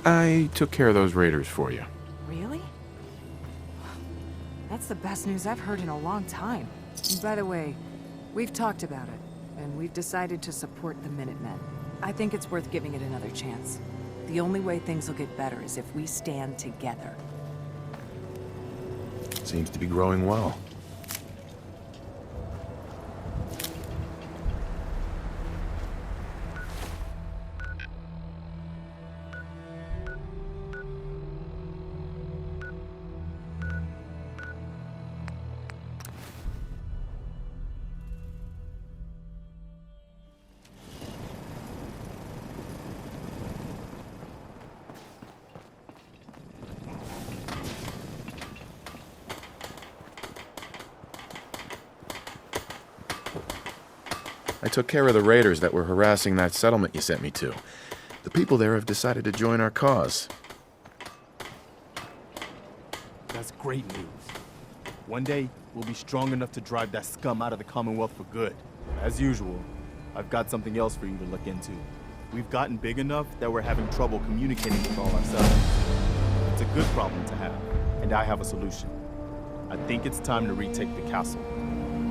I took care of those raiders for you. Really? That's the best news I've heard in a long time. And by the way, we've talked about it, and we've decided to support the Minutemen. I think it's worth giving it another chance. The only way things will get better is if we stand together. Seems to be growing well. I took care of the raiders that were harassing that settlement you sent me to. The people there have decided to join our cause. That's great news. One day, we'll be strong enough to drive that scum out of the Commonwealth for good. As usual, I've got something else for you to look into. We've gotten big enough that we're having trouble communicating with all ourselves. It's a good problem to have, and I have a solution. I think it's time to retake the castle.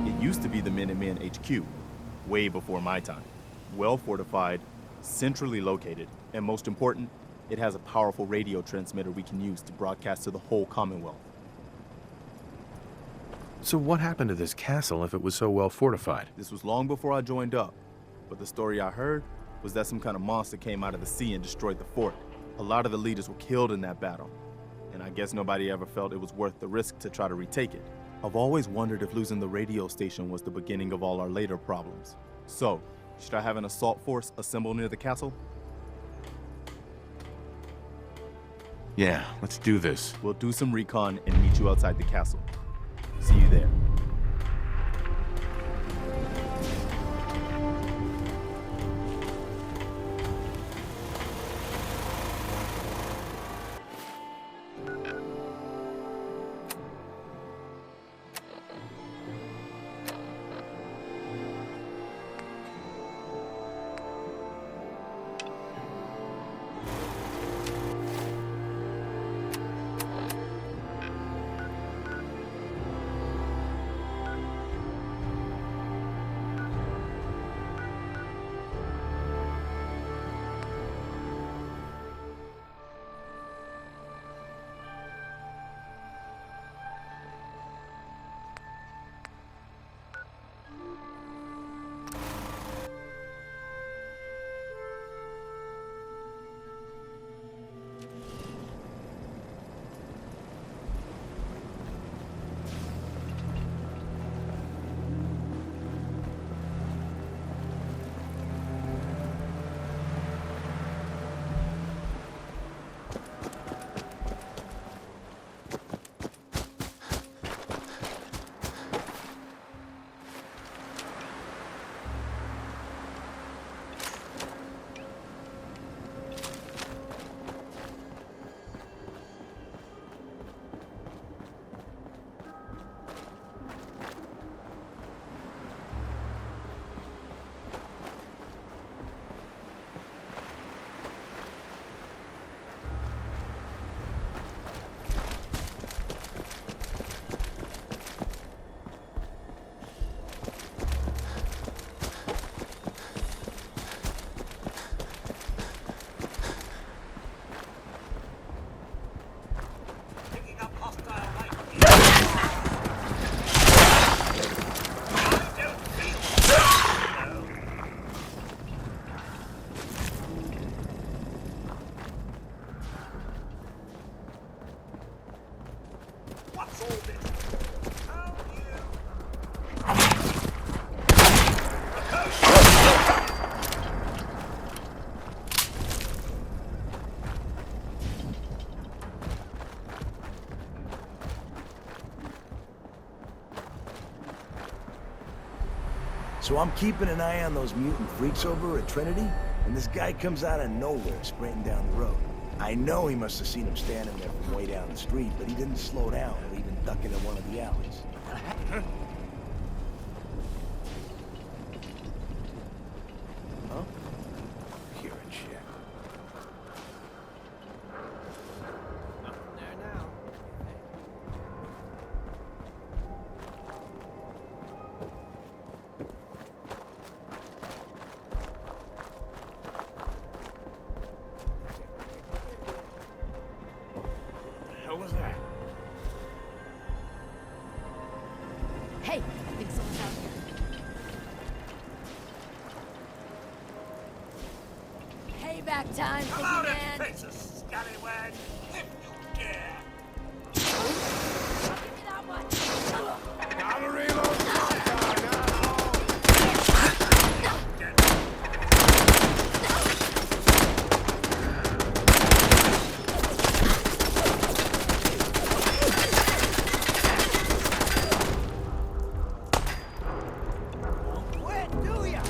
It used to be the Minutemen HQ, way before my time. Well fortified, centrally located, and most important, it has a powerful radio transmitter we can use to broadcast to the whole Commonwealth. So what happened to this castle if it was so well fortified? This was long before I joined up, but the story I heard was that some kind of monster came out of the sea and destroyed the fort. A lot of the leaders were killed in that battle, and I guess nobody ever felt it was worth the risk to try to retake it. I've always wondered if losing the radio station was the beginning of all our later problems. So, should I have an assault force assemble near the castle? Yeah, let's do this. We'll do some recon and meet you outside the castle. See you there. So I'm keeping an eye on those mutant freaks over at Trinity, and this guy comes out of nowhere sprinting down the road. I know he must have seen him standing there from way down the street, but he didn't slow down or even duck into one of the alleys. Huh? Hearing shit. Payback time, Come big out man. and face us, scallywag, if you dare. Give me that one. Gotta reload sometime, asshole. Quit, do ya?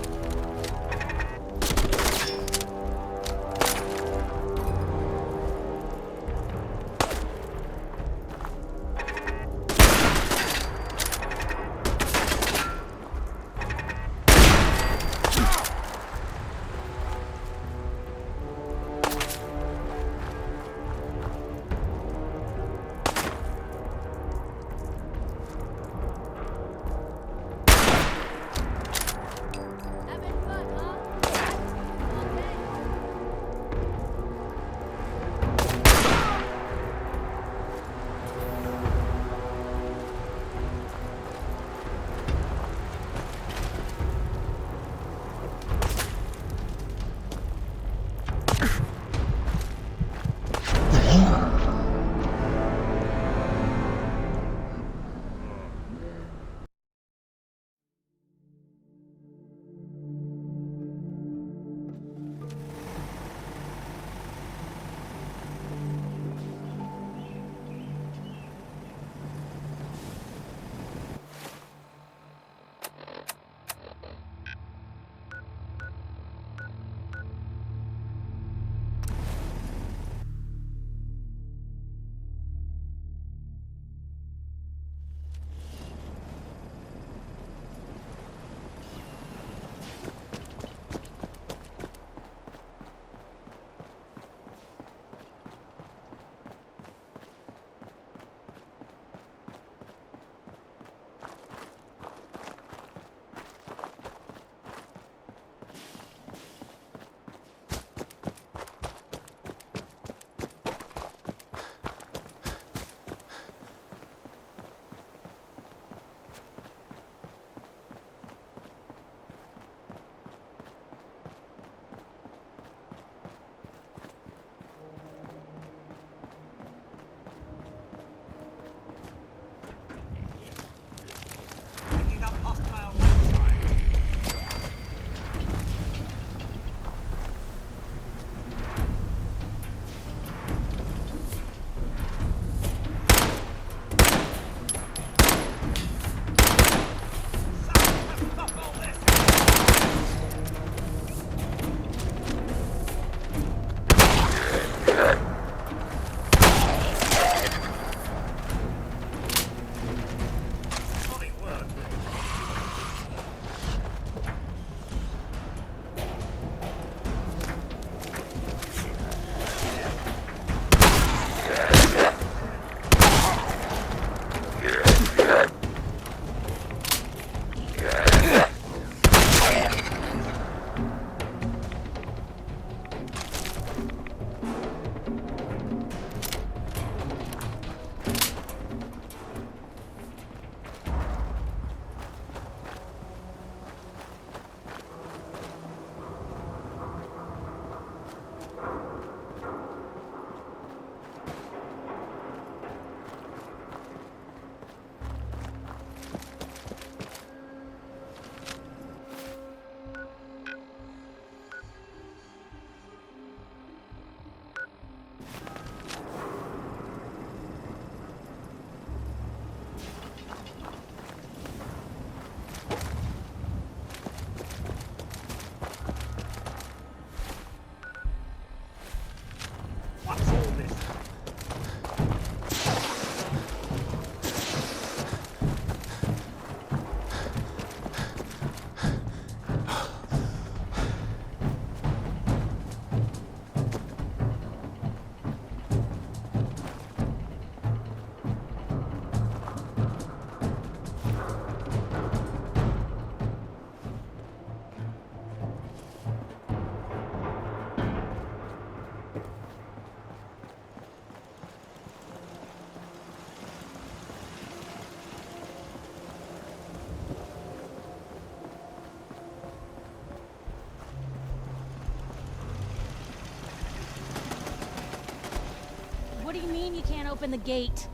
do you mean you can't open the gate?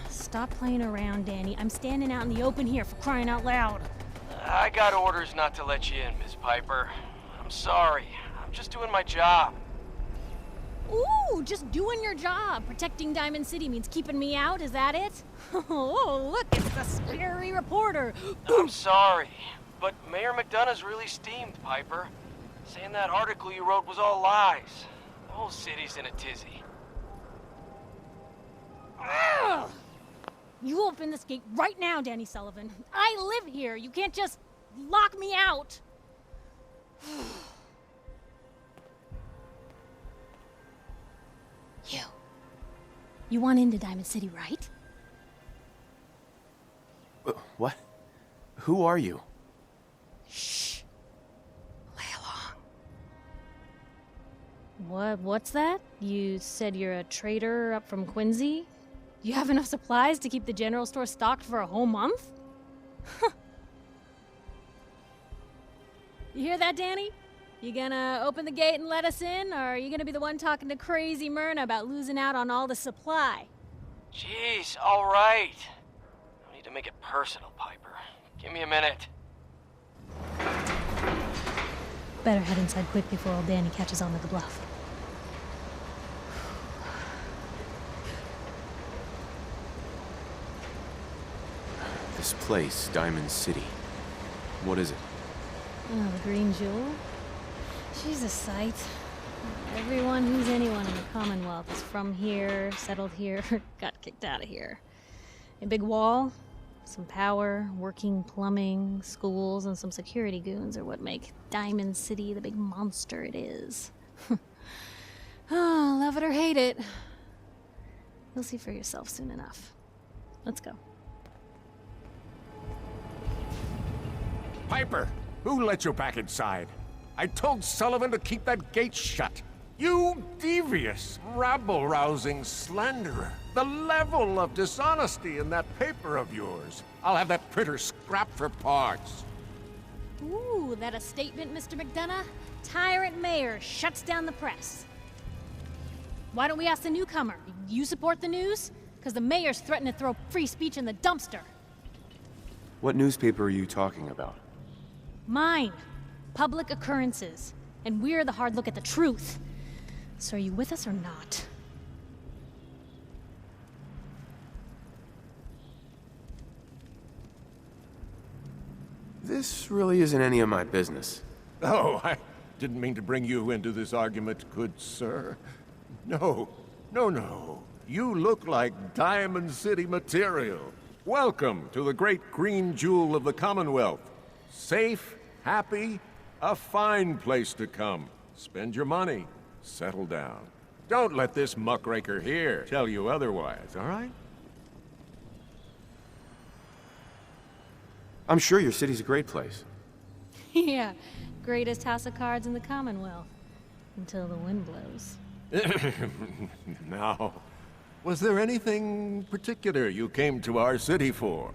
Stop playing around, Danny. I'm standing out in the open here, for crying out loud. I got orders not to let you in, Miss Piper. I'm sorry. I'm just doing my job. Ooh, just doing your job. Protecting Diamond City means keeping me out, is that it? Oh, look, it's the scary reporter. I'm sorry, but Mayor McDonough's really steamed, Piper. Saying that article you wrote was all lies. The whole city's in a tizzy. Ugh! You open this gate right now, Danny Sullivan. I live here. You can't just lock me out. You want into Diamond City, right? What? Who are you? Shh. Play along. What's that? You said you're a trader up from Quincy? You have enough supplies to keep the general store stocked for a whole month? You hear that, Danny? You gonna open the gate and let us in, or are you gonna be the one talking to crazy Myrna about losing out on all the supply? Jeez, all right. No need to make it personal, Piper. Give me a minute. Better head inside quick before old Danny catches on to the bluff. This place, Diamond City. What is it? Oh, the Green Jewel? She's a sight. Everyone who's anyone in the Commonwealth is from here, settled here, got kicked out of here. A big wall, some power, working plumbing, schools, and some security goons are what make Diamond City the big monster it is. Oh, love it or hate it. You'll see for yourself soon enough. Let's go. Piper, who let you back inside? I told Sullivan to keep that gate shut. You devious, rabble-rousing slanderer. The level of dishonesty in that paper of yours. I'll have that printer scrapped for parts. Ooh, that a statement, Mr. McDonough? Tyrant mayor shuts down the press. Why don't we ask the newcomer? You support the news? Because the mayor's threatened to throw free speech in the dumpster. What newspaper are you talking about? Mine. Public occurrences. And we're the hard look at the truth. So are you with us or not? This really isn't any of my business. Oh, I didn't mean to bring you into this argument, good sir. No. You look like Diamond City material. Welcome to the great green jewel of the Commonwealth. Safe, happy, a fine place to come. Spend your money, settle down. Don't let this muckraker here tell you otherwise, all right? I'm sure your city's a great place. Yeah, greatest house of cards in the Commonwealth. Until the wind blows. Now, was there anything particular you came to our city for?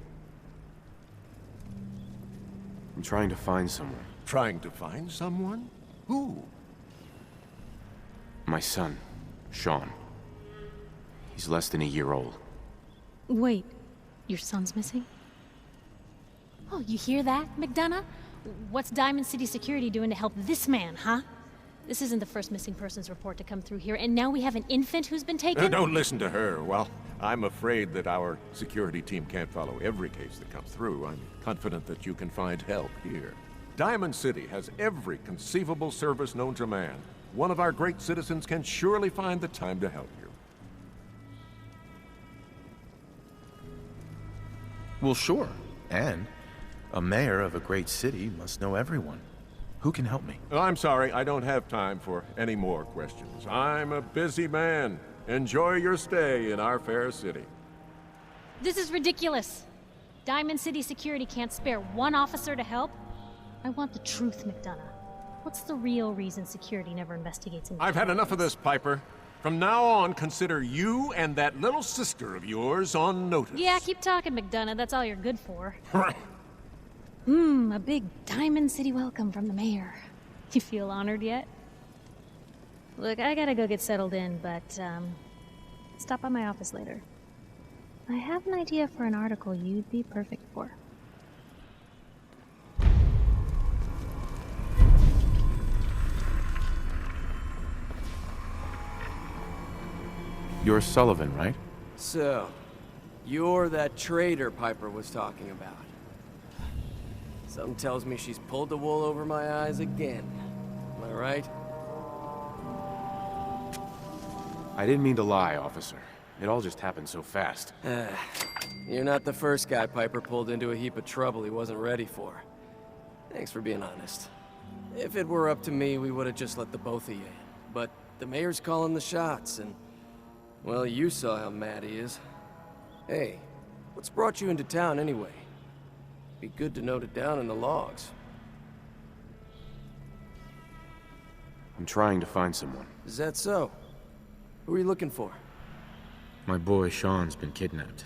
I'm trying to find someone. Trying to find someone? Who? My son, Sean. He's less than a year old. Wait, your son's missing? Oh, you hear that, McDonough? What's Diamond City Security doing to help this man, huh? This isn't the first missing persons report to come through here, and now we have an infant who's been taken? Don't listen to her. Well, I'm afraid that our security team can't follow every case that comes through. I'm confident that you can find help here. Diamond City has every conceivable service known to man. One of our great citizens can surely find the time to help you. Well, sure. And a mayor of a great city must know everyone. Who can help me? I'm sorry, I don't have time for any more questions. I'm a busy man. Enjoy your stay in our fair city. This is ridiculous. Diamond City Security can't spare one officer to help. I want the truth, McDonough. What's the real reason security never investigates I've had enough of this, Piper. From now on, consider you and that little sister of yours on notice. Yeah, keep talking, McDonough. That's all you're good for. A big Diamond City welcome from the mayor. You feel honored yet? Look, I gotta go get settled in, but, Stop by my office later. I have an idea for an article you'd be perfect for. You're Sullivan, right? So, you're that traitor Piper was talking about. Something tells me she's pulled the wool over my eyes again. Am I right? I didn't mean to lie, officer. It all just happened so fast. You're not the first guy Piper pulled into a heap of trouble he wasn't ready for. Thanks for being honest. If it were up to me, we would have just let the both of you in. But the mayor's calling the shots, and... well, you saw how mad he is. Hey, what's brought you into town anyway? Be good to note it down in the logs. I'm trying to find someone. Is that so? Who are you looking for? My boy Sean's been kidnapped.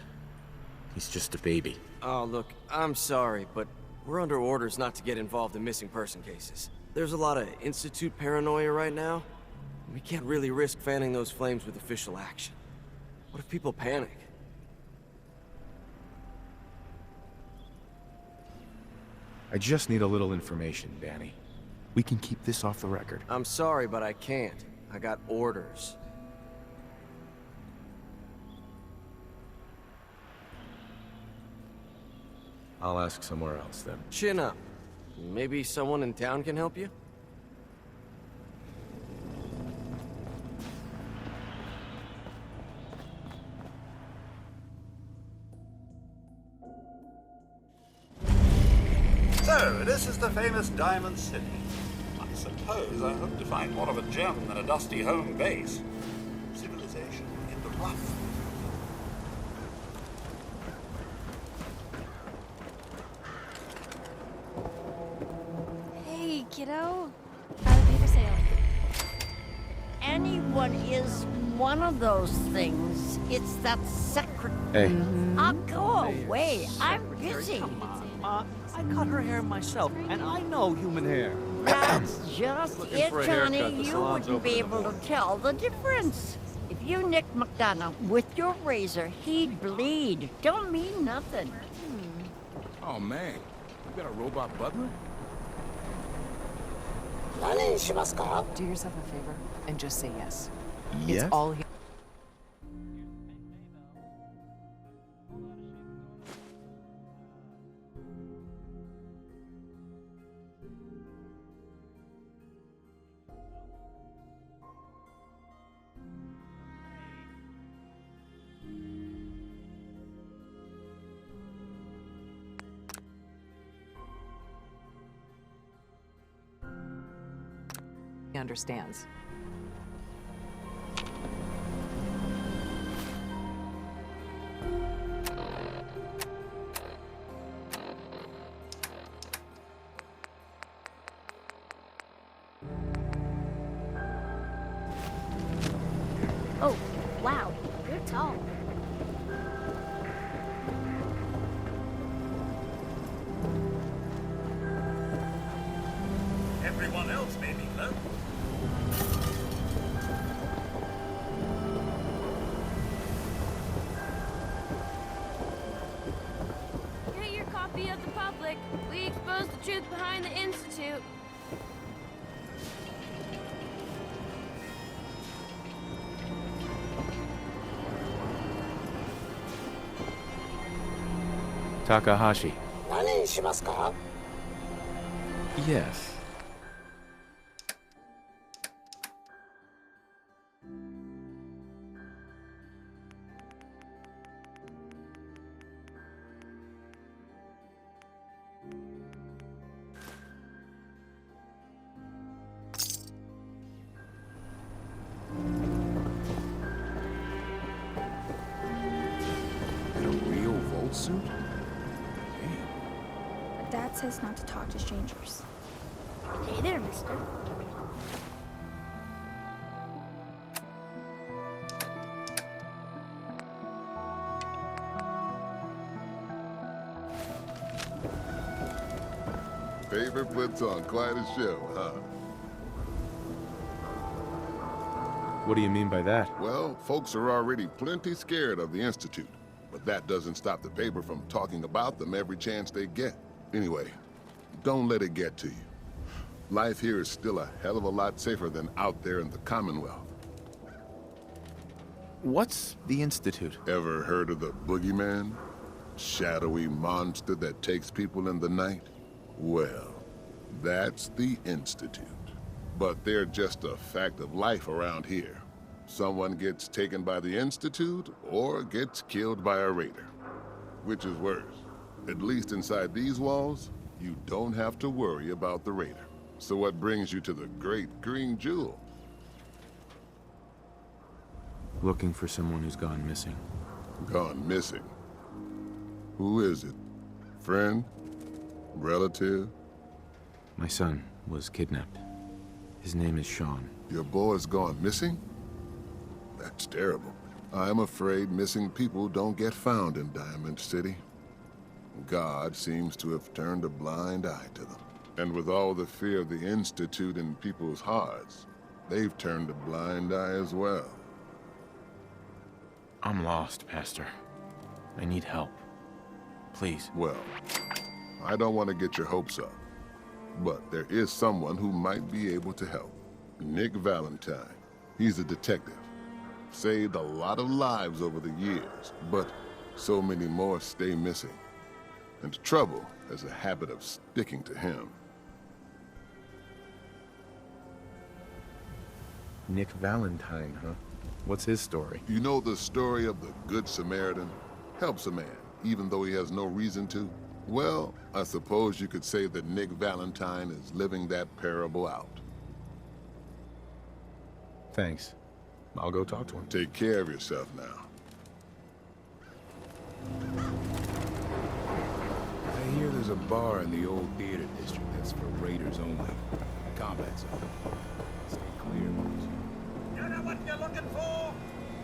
He's just a baby. Oh, look, I'm sorry, but we're under orders not to get involved in missing person cases. There's a lot of Institute paranoia right now. We can't really risk fanning those flames with official action. What if people panic? I just need a little information, Danny. We can keep this off the record. I'm sorry, but I can't. I got orders. I'll ask somewhere else, then. Chin up. Maybe someone in town can help you? So, this is the famous Diamond City. I suppose I hope to find more of a gem than a dusty home base. Civilization in the rough. Hey, kiddo. I'll be for sale. Anyone is one of those things. It's that secretary. Hey. I'll go away. I'm busy. I cut her hair myself, and I know human hair. That's just Looking it, for a haircut. Johnny. The You salon's wouldn't be open in the able to tell the difference. If you nicked McDonough with your razor, he'd bleed. Don't mean nothing. Oh man, you got a robot butler? Do yourself a favor and just say yes. Yes? It's all here. He understands. Oh, wow. You're tall. Everyone else may be low. Get your copy of the public. We expose the truth behind the Institute. Takahashi. Yes. In a real Volt suit? Dad says not to talk to strangers. Hey there, mister. Favorite platoon, quite a show, huh? What do you mean by that? Well, folks are already plenty scared of the Institute, but that doesn't stop the paper from talking about them every chance they get. Anyway, don't let it get to you. Life here is still a hell of a lot safer than out there in the Commonwealth. What's the Institute? Ever heard of the boogeyman? Shadowy monster that takes people in the night? Well, that's the Institute. But they're just a fact of life around here. Someone gets taken by the Institute or gets killed by a raider. Which is worse? At least inside these walls, you don't have to worry about the raider. So what brings you to the Great Green Jewel? Looking for someone who's gone missing. Gone missing? Who is it? Friend? Relative? My son was kidnapped. His name is Sean. Your boy's gone missing? That's terrible. I'm afraid missing people don't get found in Diamond City. God seems to have turned a blind eye to them. And with all the fear of the Institute in people's hearts, they've turned a blind eye as well. I'm lost, Pastor. I need help. Please. Well, I don't want to get your hopes up, but there is someone who might be able to help. Nick Valentine. He's a detective. Saved a lot of lives over the years, but so many more stay missing. And trouble has a habit of sticking to him. Nick Valentine, huh? What's his story? You know the story of the Good Samaritan? Helps a man, even though he has no reason to? Well, I suppose you could say that Nick Valentine is living that parable out. Thanks. I'll go talk to him. Take care of yourself now. I hear there's a bar in the old theater district that's for raiders only. Combat zone. Stay clear, boys. You know what you're looking for?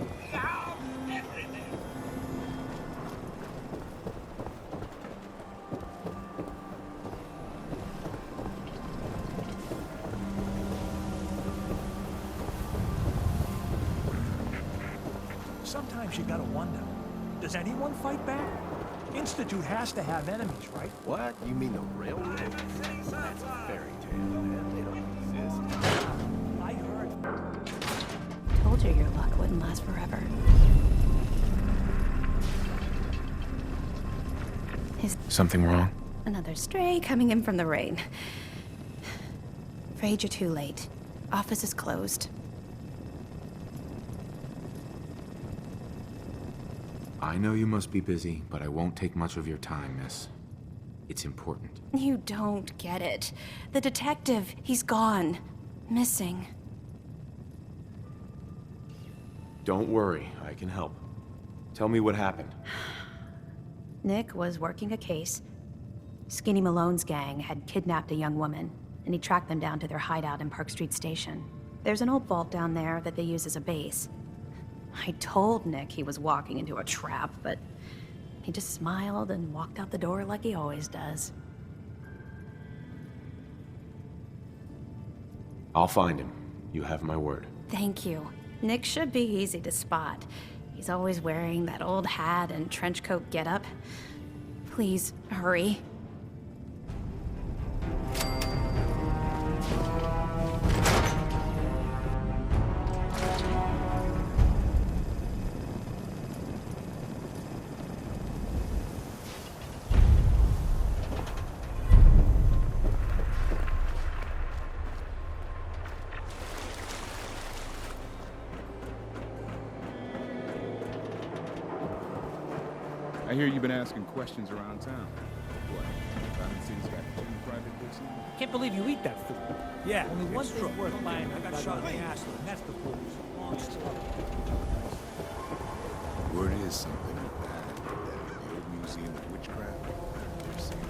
We have everything. Sometimes you gotta wonder, does anyone fight back? Institute has to have enemies, right? What? You mean the railroad? That's a fairy tale, man. They don't exist. I heard. Told you your luck wouldn't last forever. Something wrong? Another stray coming in from the rain. Afraid you're too late. Office is closed. I know you must be busy, but I won't take much of your time, miss. It's important. You don't get it. The detective, he's gone. Missing. Don't worry, I can help. Tell me what happened. Nick was working a case. Skinny Malone's gang had kidnapped a young woman, and he tracked them down to their hideout in Park Street Station. There's an old vault down there that they use as a base. I told Nick he was walking into a trap, but he just smiled and walked out the door like he always does. I'll find him. You have my word. Thank you. Nick should be easy to spot. He's always wearing that old hat and trench coat getup. Please, hurry. I hear you've been asking questions around town. What? Diamond City's got 2 private books now? Can't believe you eat that food. Yeah, only one thing worth buying. I got shot in the ass, and that's the booze. Long story. Word is something bad at the old museum of witchcraft. They're saying.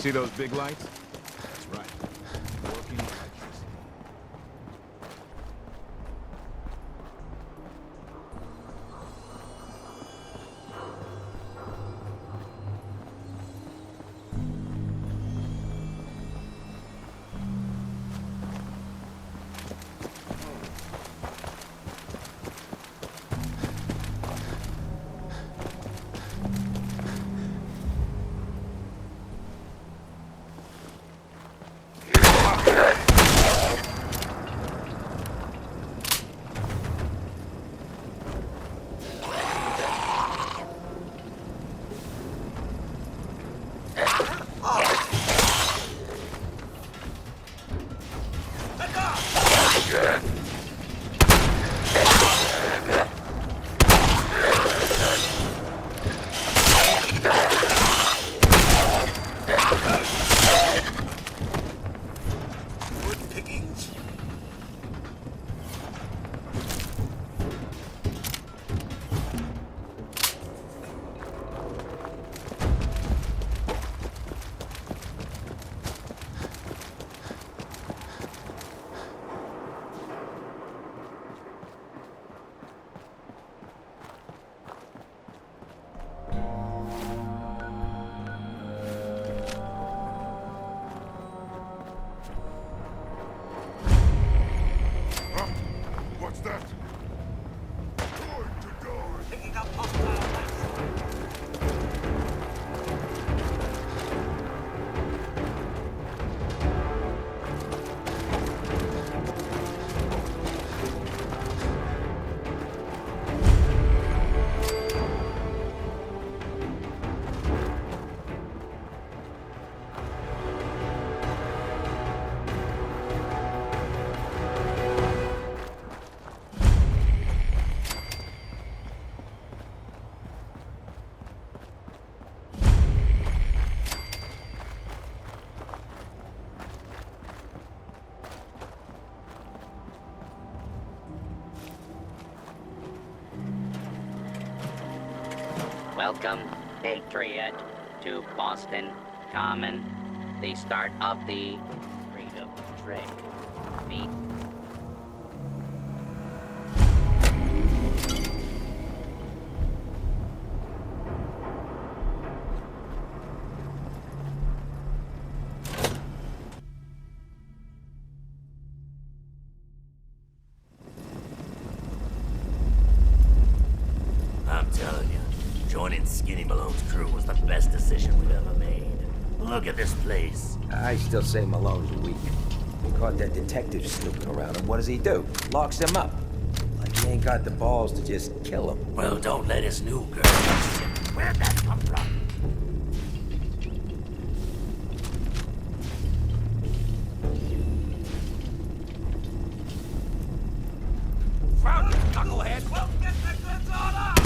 See those big lights? That's right. Working electricity. What's that? Door to door. Picking up hostile Welcome, Patriot, to Boston Common, the start of the freedom trade. Meet. I'm telling you, joining Skinny Malone's crew was the best decision we've ever made. Look at this place. I still say Malone's weak. We caught that detective snooping around him. What does he do? Locks him up. Like he ain't got the balls to just kill him. Well, don't let his new girl touch him. Where'd that come from? Found it, knucklehead! We'll get the goods on up!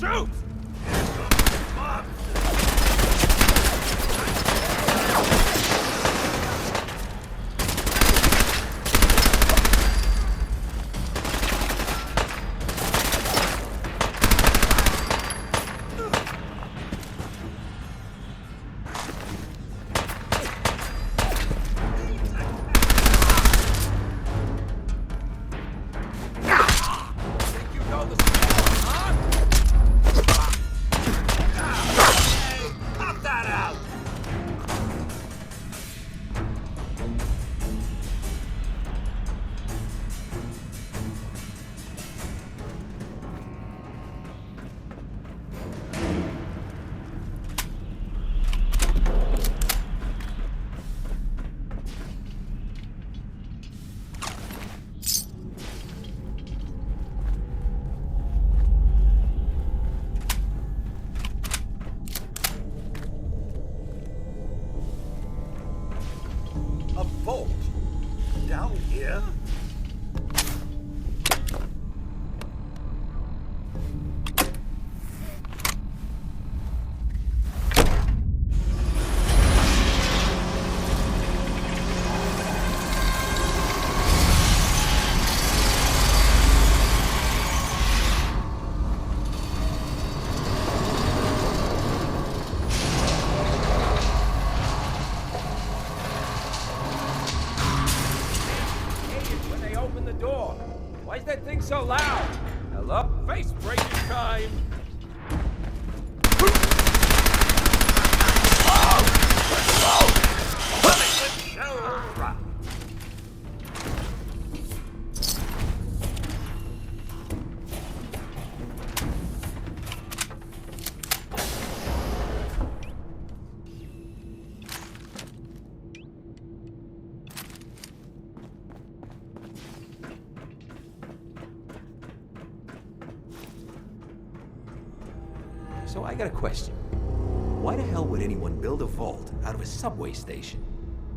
Shoot! A vault? Down here? When they open the door. Why is that thing so loud? Hello? Face breaking time! So I got a question. Why the hell would anyone build a vault out of a subway station?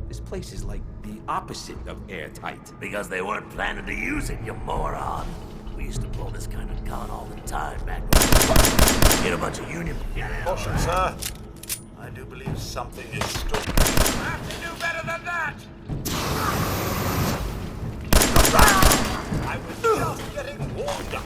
This place is like the opposite of airtight. Because they weren't planning to use it, you moron. We used to pull this kind of con all the time back when we hit a bunch of union. Caution, sir. I do believe something is stood. I have to do better than that! I was just getting warmed up.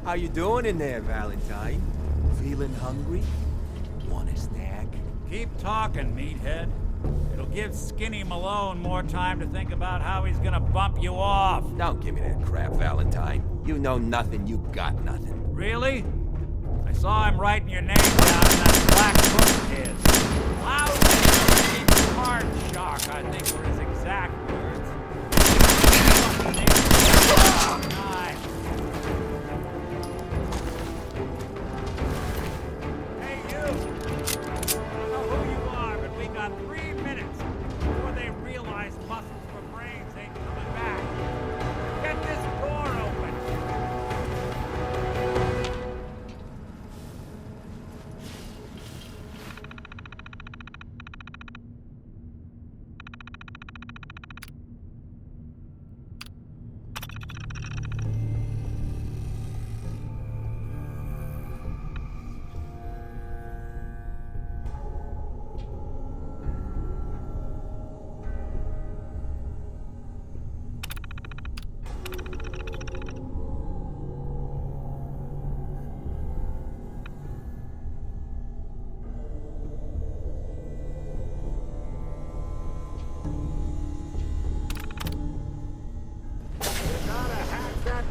How you doing in there, Valentine? Feeling hungry? Want a snack? Keep talking, meathead. It'll give Skinny Malone more time to think about how he's gonna bump you off. Don't give me that crap, Valentine. You know nothing, you got nothing. Really? I saw him writing your name down in that black book of his. Loud and hard shock, I think were his exact words. Nice. Hey, you! I don't know who you are, but we got 3 minutes before they realize muscles for brains ain't coming back. Get this door open!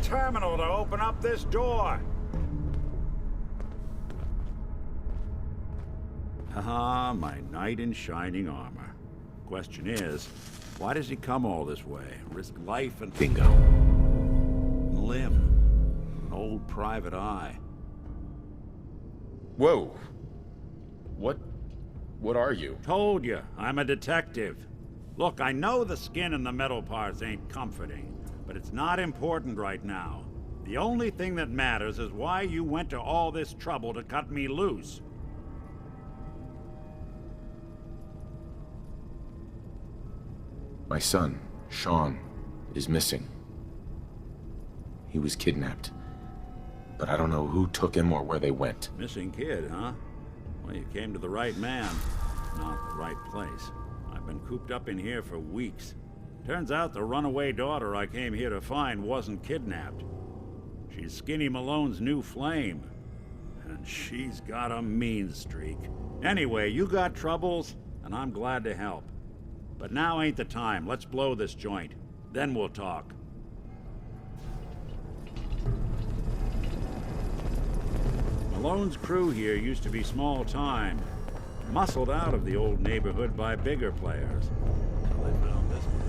Terminal to open up this door. Ah, my knight in shining armor. Question is, why does he come all this way? Risk life and bingo. Limb. An old private eye. Whoa. What are you? Told you, I'm a detective. Look, I know the skin and the metal parts ain't comforting. But it's not important right now. The only thing that matters is why you went to all this trouble to cut me loose. My son, Sean, is missing. He was kidnapped. But I don't know who took him or where they went. Missing kid, huh? Well, you came to the right man, not the right place. I've been cooped up in here for weeks. Turns out the runaway daughter I came here to find wasn't kidnapped. She's Skinny Malone's new flame. And she's got a mean streak. Anyway, you got troubles, and I'm glad to help. But now ain't the time. Let's blow this joint. Then we'll talk. Malone's crew here used to be small time. Muscled out of the old neighborhood by bigger players. So they found this one.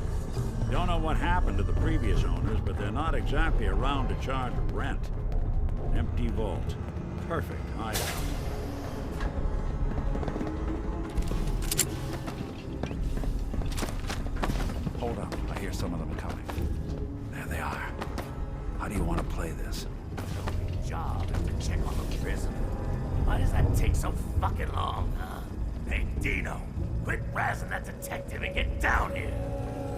Don't know what happened to the previous owners, but they're not exactly around to charge rent. An empty vault. Perfect hideout. Hold up, I hear some of them coming. There they are. How do you want to play this? Your job is to check on the prisoner. Why does that take so fucking long, huh? Hey, Dino, quit razzing that detective and get down here.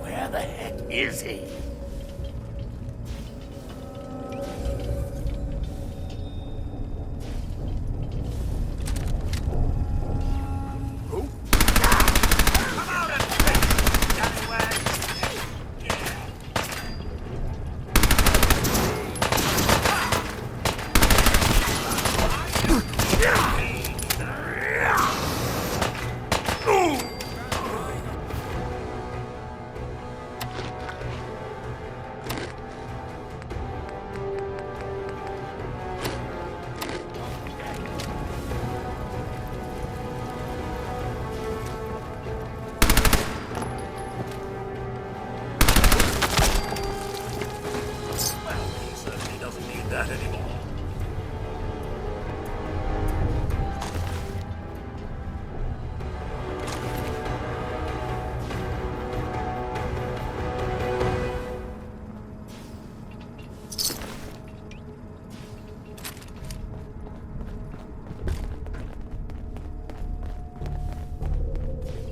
Where the heck is he? Who? Come out and take scallywag! That anymore.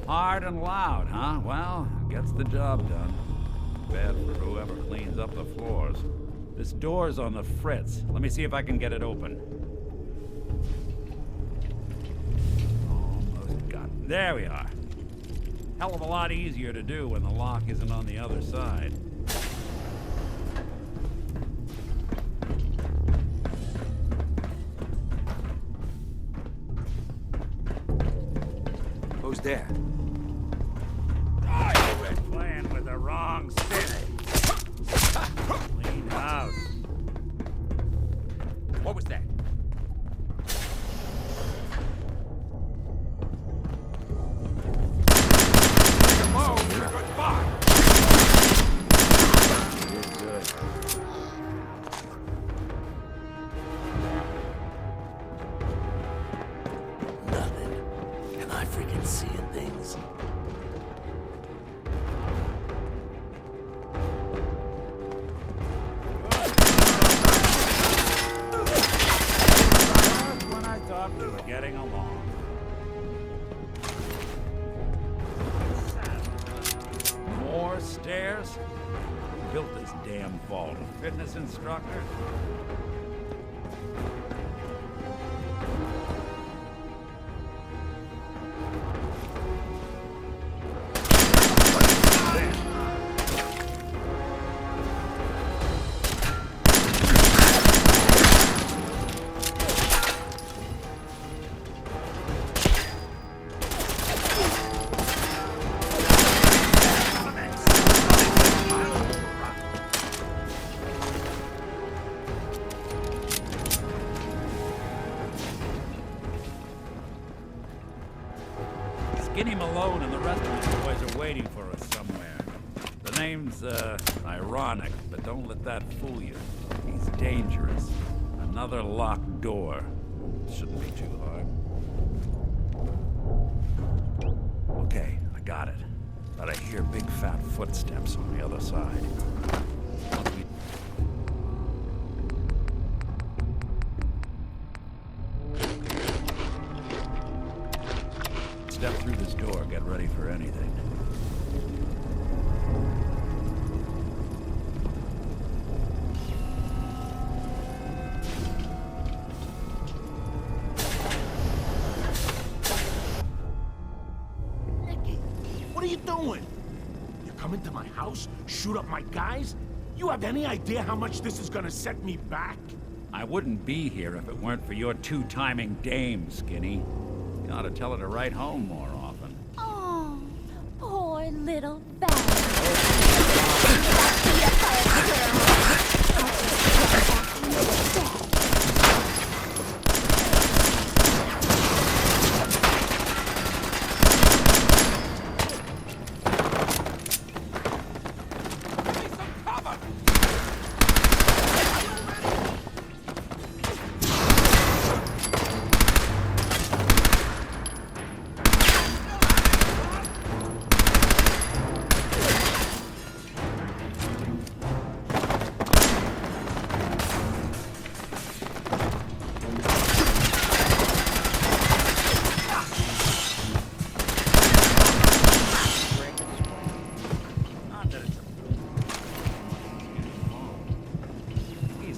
Hard and loud, huh? Well, gets the job done. Bad for whoever cleans up the floors. This door's on the fritz. Let me see if I can get it open. Almost got it. There we are. Hell of a lot easier to do when the lock isn't on the other side. there? We're playing with the wrong city. Clean house. What was that? Nothing. Am I freaking seeing things? When I thought we were getting along. More stairs? Who built this damn vault? A fitness instructor? Skinny Malone and the rest of the boys are waiting for us somewhere. The name's, ironic, but don't let that fool you. He's dangerous. Another locked door. Shouldn't be too hard. Okay, I got it. But I hear big fat footsteps on the other side. Step through this door, get ready for anything. What are you doing? You come into my house, shoot up my guys? You have any idea how much this is gonna set me back? I wouldn't be here if it weren't for your two-timing dame, Skinny. You ought to tell her to write home more often. Oh, poor little bag.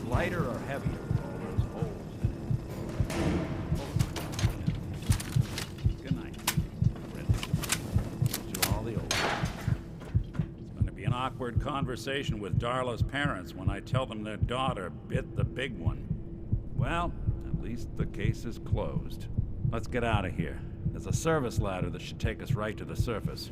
Lighter or heavier with all those holes in it? Good night. To all the old. It's going to be an awkward conversation with Darla's parents when I tell them their daughter bit the big one. Well, at least the case is closed. Let's get out of here. There's a service ladder that should take us right to the surface.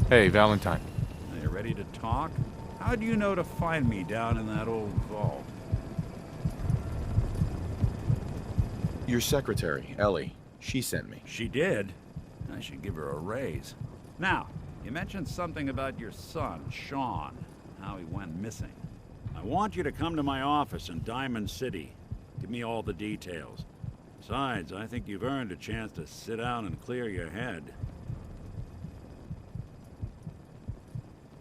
Hey, Valentine. Are you ready to talk? How do you know to find me down in that old vault? Your secretary, Ellie. She sent me. She did? I should give her a raise. Now, you mentioned something about your son, Sean, how he went missing. I want you to come to my office in Diamond City. Give me all the details. Besides, I think you've earned a chance to sit down and clear your head.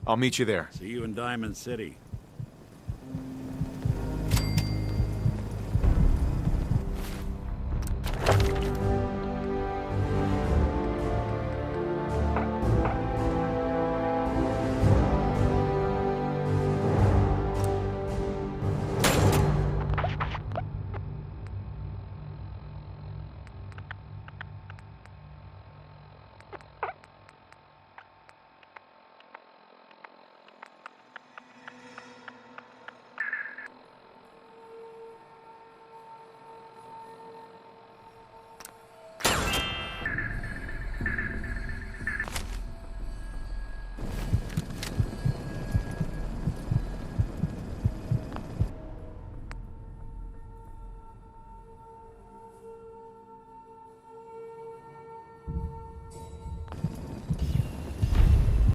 I'll meet you there. See you in Diamond City.